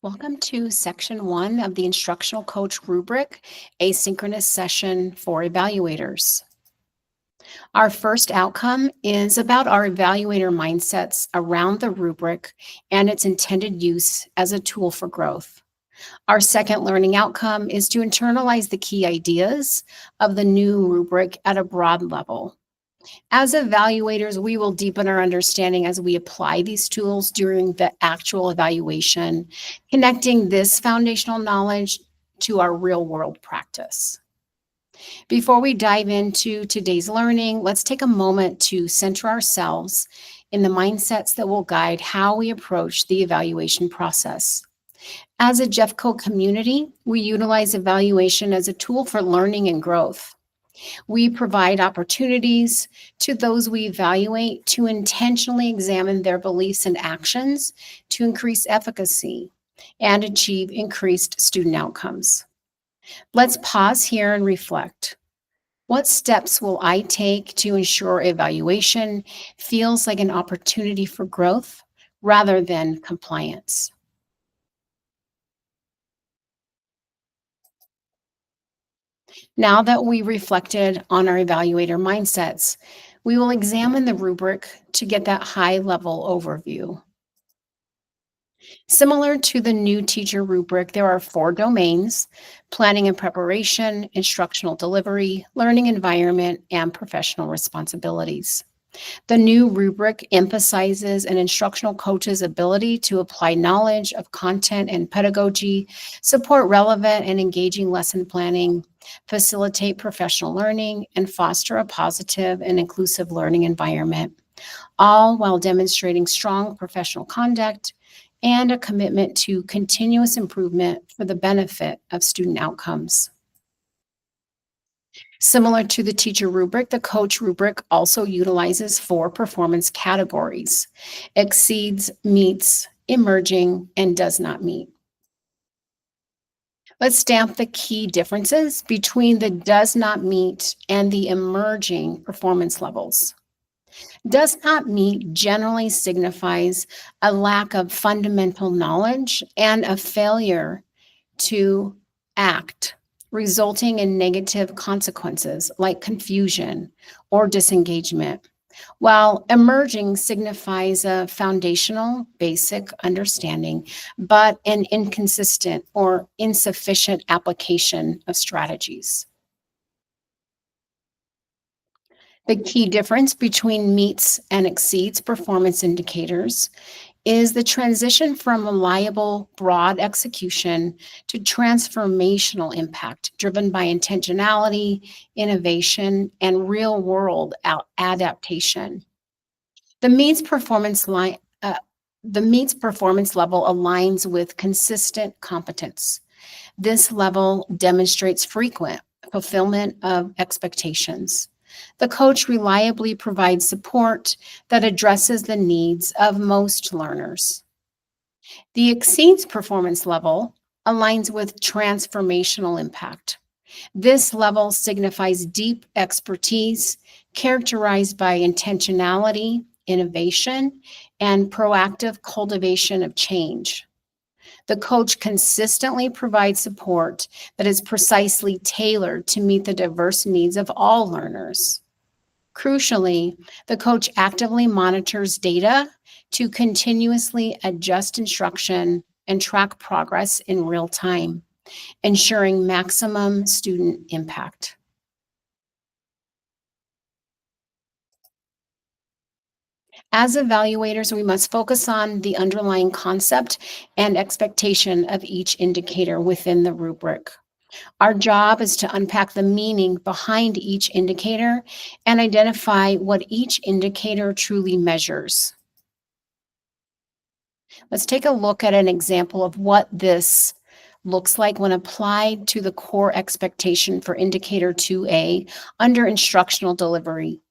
Welcome to section 1 of the Instructional Coach Rubric, Asynchronous session for evaluators. Our first outcome is about our evaluator mindsets around the rubric and its intended use as a tool for growth. Our second learning outcome is to internalize the key ideas of the new rubric at a broad level. As evaluators, we will deepen our understanding as we apply these tools during the actual evaluation, connecting this foundational knowledge to our real world practice. Before we dive into today's learning, let's take a moment to center ourselves in the mindsets that will guide how we approach the evaluation process. As a Jeffco community, we utilize evaluation as a tool for learning and growth. We provide opportunities to those we evaluate to intentionally examine their beliefs and actions to increase efficacy and achieve increased student outcomes. Let's pause here and reflect. What steps will I take to ensure evaluation feels like an opportunity for growth rather than compliance? Now that we reflected on our evaluator mindsets, we will examine the rubric to get that high-level overview. Similar to the new teacher rubric, there are 4 domains: planning and preparation, instructional delivery, learning environment, and professional responsibilities. The new rubric emphasizes an instructional coach's ability to apply knowledge of content and pedagogy, support relevant and engaging lesson planning, facilitate professional learning, and foster a positive and inclusive learning environment, all while demonstrating strong professional conduct and a commitment to continuous improvement for the benefit of student outcomes. Similar to the teacher rubric, the coach rubric also utilizes 4 performance categories: exceeds, meets, emerging, and does not meet. Let's stamp the key differences between the does not meet and the emerging performance levels. Does not meet generally signifies a lack of fundamental knowledge and a failure to act, resulting in negative consequences like confusion or disengagement, while emerging signifies a foundational, basic understanding, but an inconsistent or insufficient application of strategies. The key difference between meets and exceeds performance indicators is the transition from reliable, broad execution to transformational impact driven by intentionality, innovation, and real-world adaptation. The meets performance line, the meets performance level aligns with consistent competence. This level demonstrates frequent fulfillment of expectations. The coach reliably provides support that addresses the needs of most learners. The exceeds performance level aligns with transformational impact. This level signifies deep expertise characterized by intentionality, innovation, and proactive cultivation of change. The coach consistently provides support that is precisely tailored to meet the diverse needs of all learners. Crucially, the coach actively monitors data to continuously adjust instruction and track progress in real time, ensuring maximum student impact. As evaluators, we must focus on the underlying concept and expectation of each indicator within the rubric. Our job is to unpack the meaning behind each indicator and identify what each indicator truly measures. Let's take a look at an example of what this looks like when applied to the core expectation for indicator 2A under instructional delivery.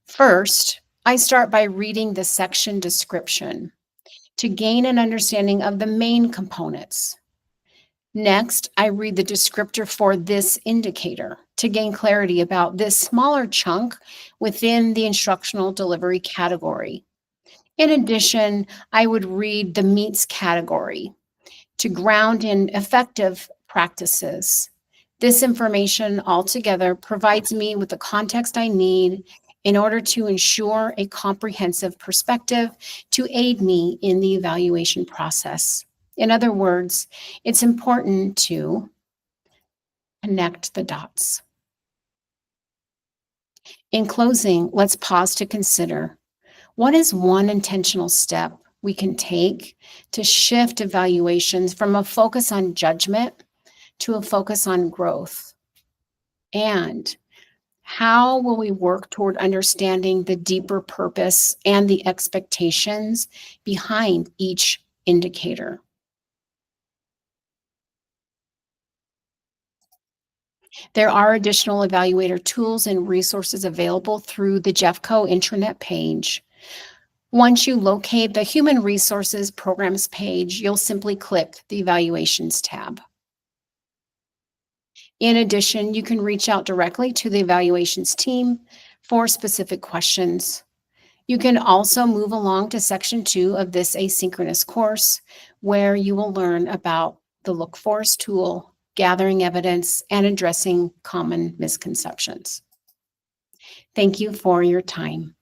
First, I start by reading the section description to gain an understanding of the main components. Next, I read the descriptor for this indicator to gain clarity about this smaller chunk within the instructional delivery category. In addition, I would read the meets category to ground in effective practices. This information altogether provides me with the context I need in order to ensure a comprehensive perspective to aid me in the evaluation process. In other words, it's important to connect the dots. In closing, let's pause to consider, what is one intentional step we can take to shift evaluations from a focus on judgment to a focus on growth? And how will we work toward understanding the deeper purpose and the expectations behind each indicator? There are additional evaluator tools and resources available through the Jeffco intranet page. Once you locate the Human Resources Programs page, you'll simply click the Evaluations tab. In addition, you can reach out directly to the evaluations team for specific questions. You can also move along to section 2 of this asynchronous course, where you will learn about the Look For's tool, gathering evidence, and addressing common misconceptions. Thank you for your time.